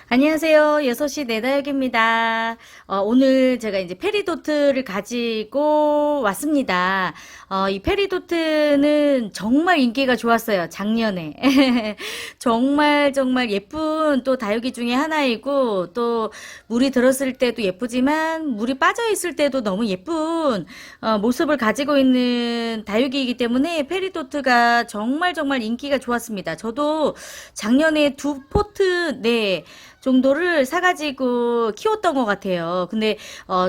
안녕하세요. 6시 내다육입니다. 오늘 제가 이제 페리도트를 가지고 왔습니다. 이 페리도트는 정말 인기가 좋았어요. 작년에. 정말 정말 예쁜 또 다육이 중에 하나이고, 또 물이 들었을 때도 예쁘지만 물이 빠져 있을 때도 너무 예쁜 모습을 가지고 있는 다육이이기 때문에 페리도트가 정말 정말 인기가 좋았습니다. 저도 작년에 두 포트, 네, 정도를 사가지고 키웠던 것 같아요. 근데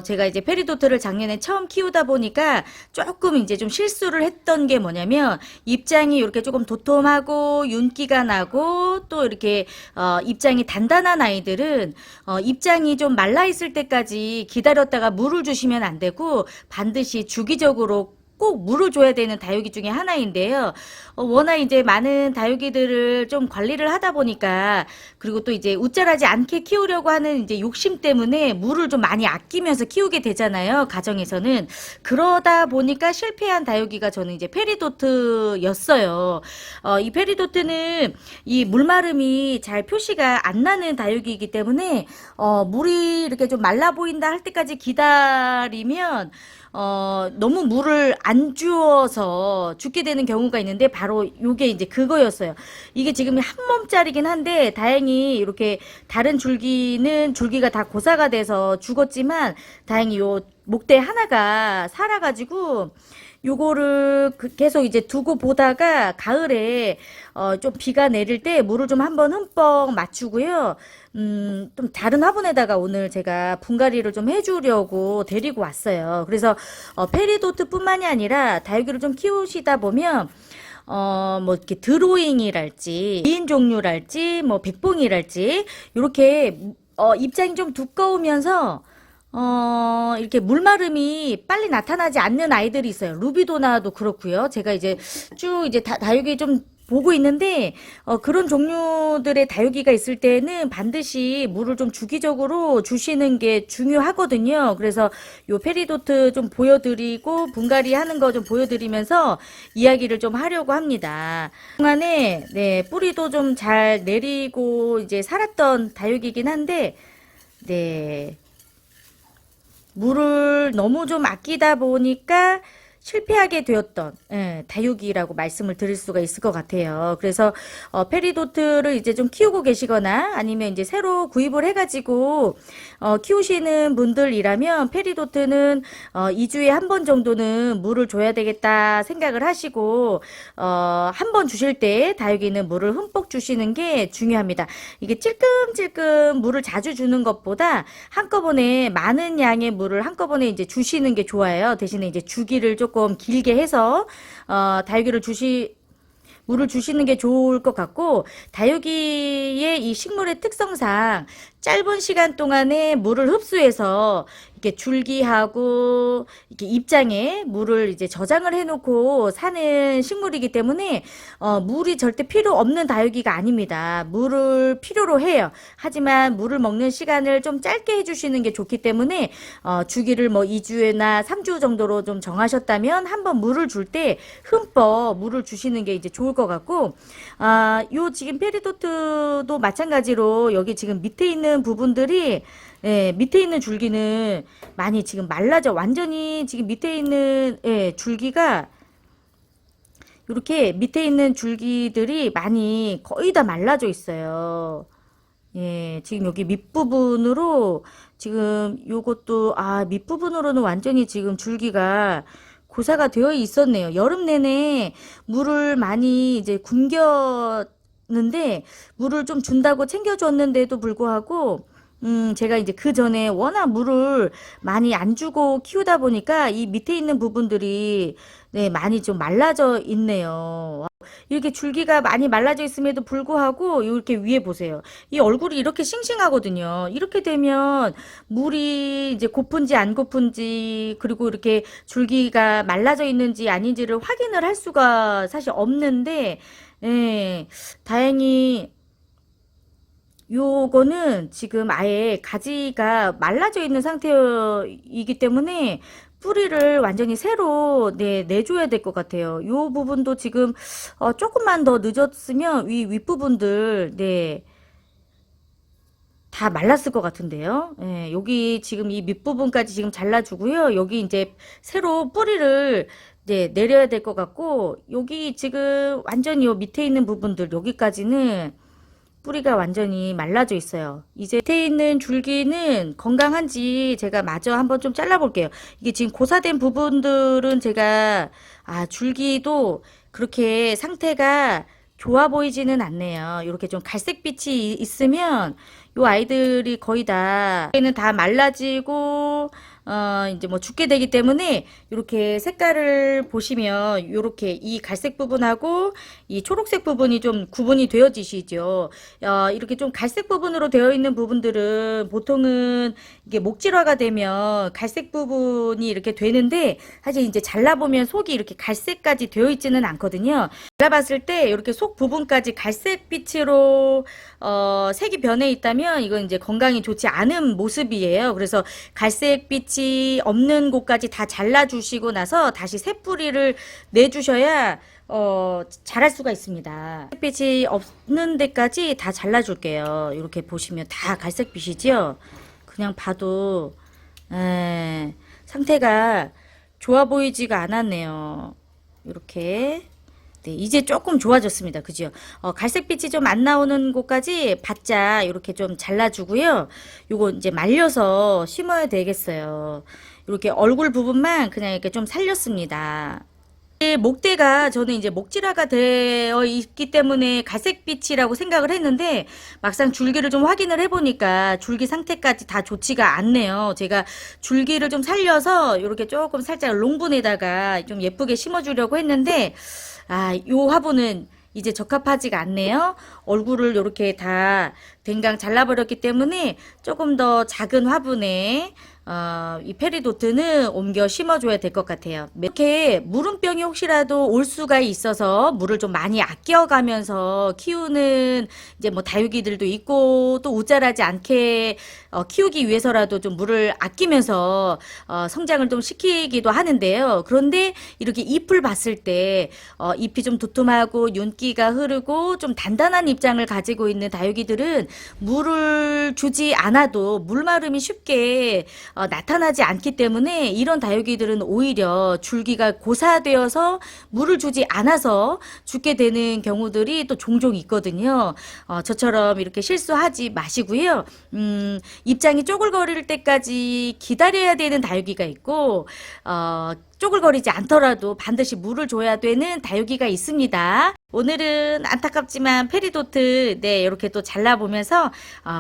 제가 이제 페리도트를 작년에 처음 키우다 보니까 조금 이제 좀 실수를 했던 게 뭐냐면, 입장이 이렇게 조금 도톰하고 윤기가 나고 또 이렇게 입장이 단단한 아이들은 입장이 좀 말라 있을 때까지 기다렸다가 물을 주시면 안 되고, 반드시 주기적으로 꼭 물을 줘야 되는 다육이 중에 하나인데요. 워낙 이제 많은 다육이들을 좀 관리를 하다 보니까, 그리고 또 이제 웃자라지 않게 키우려고 하는 이제 욕심 때문에 물을 좀 많이 아끼면서 키우게 되잖아요. 가정에서는. 그러다 보니까 실패한 다육이가 저는 이제 페리도트였어요. 이 페리도트는 이 물마름이 잘 표시가 안 나는 다육이이기 때문에, 물이 이렇게 좀 말라 보인다 할 때까지 기다리면 너무 물을 안 주어서 죽게 되는 경우가 있는데, 바로 요게 이제 그거였어요. 이게 지금 한 몸짜리긴 한데, 다행히 이렇게 다른 줄기는 줄기가 다 고사가 돼서 죽었지만, 다행히 요 목대 하나가 살아가지고, 요거를 계속 이제 두고 보다가 가을에 좀 비가 내릴 때 물을 좀 한번 흠뻑 맞추고요. 좀 다른 화분에다가 오늘 제가 분갈이를 좀 해주려고 데리고 왔어요. 그래서 페리도트뿐만이 아니라 다육이를 좀 키우시다 보면 뭐 이렇게 드로잉이랄지 긴 종류랄지 뭐 백봉이랄지 이렇게 입장이 좀 두꺼우면서 이렇게 물마름이 빨리 나타나지 않는 아이들이 있어요. 루비도나도 그렇고요. 제가 이제 쭉 이제 다육이 좀 보고 있는데, 그런 종류들의 다육이가 있을 때는 반드시 물을 좀 주기적으로 주시는 게 중요하거든요. 그래서 요 페리도트 좀 보여드리고 분갈이 하는 거 좀 보여드리면서 이야기를 좀 하려고 합니다. 그동안에 네, 뿌리도 좀 잘 내리고 이제 살았던 다육이긴 한데, 네. 물을 너무 좀 아끼다 보니까 실패하게 되었던 다육이라고 말씀을 드릴 수가 있을 것 같아요. 그래서 페리도트를 이제 좀 키우고 계시거나 아니면 이제 새로 구입을 해가지고 키우시는 분들이라면, 페리도트는 2주에 한 번 정도는 물을 줘야 되겠다 생각을 하시고, 한 번 주실 때 다육이는 물을 흠뻑 주시는 게 중요합니다. 이게 찔끔찔끔 물을 자주 주는 것보다 한꺼번에 많은 양의 물을 한꺼번에 이제 주시는 게 좋아요. 대신에 이제 주기를 조금 길게 해서 다육이를 물을 주시는 게 좋을 것 같고, 다육이의 이 식물의 특성상 짧은 시간 동안에 물을 흡수해서 이렇게 줄기하고 이렇게 입장에 물을 이제 저장을 해놓고 사는 식물이기 때문에 물이 절대 필요 없는 다육이가 아닙니다. 물을 필요로 해요. 하지만 물을 먹는 시간을 좀 짧게 해주시는 게 좋기 때문에 주기를 뭐 2주나 3주 정도로 좀 정하셨다면, 한번 물을 줄 때 흠뻑 물을 주시는 게 이제 좋을 것 같고, 요 지금 페리도트도 마찬가지로 여기 지금 밑에 있는 부분들이, 예, 밑에 있는 줄기는 많이 지금 말라져. 완전히 지금 밑에 있는, 예, 줄기가 이렇게 밑에 있는 줄기들이 많이 거의 다 말라져 있어요. 예, 지금 여기 밑부분으로 지금 요것도, 밑부분으로는 완전히 지금 줄기가 고사가 되어 있었네요. 여름 내내 물을 많이 이제 굶겼는데, 물을 좀 준다고 챙겨줬는데도 불구하고, 제가 이제 그 전에 워낙 물을 많이 안 주고 키우다 보니까 이 밑에 있는 부분들이, 네, 많이 좀 말라져 있네요. 이렇게 줄기가 많이 말라져 있음에도 불구하고 이렇게 위에 보세요. 이 얼굴이 이렇게 싱싱하거든요. 이렇게 되면 물이 이제 고픈지 안 고픈지, 그리고 이렇게 줄기가 말라져 있는지 아닌지를 확인을 할 수가 사실 없는데, 예, 다행히 요거는 지금 아예 가지가 말라져 있는 상태이기 때문에 뿌리를 완전히 새로 내줘야 될 것 같아요. 요 부분도 지금 조금만 더 늦었으면 위 윗부분들, 네, 다 말랐을 것 같은데요. 예, 여기 지금 이 밑부분까지 지금 잘라주고요. 여기 이제 새로 뿌리를 네, 내려야 될 것 같고, 여기 지금 완전히 요 밑에 있는 부분들, 여기까지는 뿌리가 완전히 말라져 있어요. 이제 밑에 있는 줄기는 건강한지 제가 마저 한번 좀 잘라볼게요. 이게 지금 고사된 부분들은 제가, 줄기도 그렇게 상태가 좋아 보이지는 않네요. 이렇게 좀 갈색빛이 있으면 요 아이들이 거의 다 얘는 다 말라지고 이제 뭐 죽게 되기 때문에 이렇게 색깔을 보시면 이렇게 이 갈색 부분하고 이 초록색 부분이 좀 구분이 되어지시죠. 이렇게 좀 갈색 부분으로 되어 있는 부분들은 보통은 이게 목질화가 되면 갈색 부분이 이렇게 되는데 사실 이제 잘라보면 속이 이렇게 갈색까지 되어 있지는 않거든요. 잘라봤을 때 이렇게 속 부분까지 갈색 빛으로 색이 변해 있다면 이건 이제 건강이 좋지 않은 모습이에요. 그래서 갈색 빛이 없는 곳까지 다 잘라주시고 나서 다시 새 뿌리를 내주셔야 자랄 수가 있습니다. 갈색빛이 없는 데까지 다 잘라줄게요. 이렇게 보시면 다 갈색빛이죠. 그냥 봐도 상태가 좋아 보이지가 않았네요. 이렇게. 네, 이제 조금 좋아졌습니다. 그죠? 갈색빛이 좀 안 나오는 곳까지 바짝 이렇게 좀 잘라주고요. 요거 이제 말려서 심어야 되겠어요. 이렇게 얼굴 부분만 그냥 이렇게 좀 살렸습니다. 목대가 저는 이제 목질화가 되어 있기 때문에 갈색빛이라고 생각을 했는데 막상 줄기를 좀 확인을 해보니까 줄기 상태까지 다 좋지가 않네요. 제가 줄기를 좀 살려서 이렇게 조금 살짝 롱분에다가 좀 예쁘게 심어주려고 했는데 요 화분은 이제 적합하지가 않네요. 얼굴을 이렇게 다 댕강 잘라버렸기 때문에 조금 더 작은 화분에 이 페리도트는 옮겨 심어줘야 될 것 같아요. 이렇게 물음병이 혹시라도 올 수가 있어서 물을 좀 많이 아껴가면서 키우는 이제 뭐 다육이들도 있고 또 우짜라지 않게 키우기 위해서라도 좀 물을 아끼면서 성장을 좀 시키기도 하는데요. 그런데 이렇게 잎을 봤을 때 잎이 좀 두툼하고 윤기가 흐르고 좀 단단한 입장을 가지고 있는 다육이들은 물을 주지 않아도 물마름이 쉽게 나타나지 않기 때문에 이런 다육이들은 오히려 줄기가 고사되어서 물을 주지 않아서 죽게 되는 경우들이 또 종종 있거든요. 저처럼 이렇게 실수하지 마시고요. 입장이 쪼글거릴 때까지 기다려야 되는 다육이가 있고 쪼글거리지 않더라도 반드시 물을 줘야 되는 다육이가 있습니다. 오늘은 안타깝지만 페리도트 이렇게 또 잘라보면서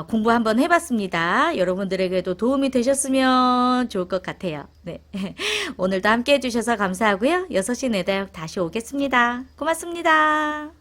공부 한번 해봤습니다. 여러분들에게도 도움이 되셨으면 좋을 것 같아요. 네. 오늘도 함께 해주셔서 감사하고요. 6시 내 다육 다시 오겠습니다. 고맙습니다.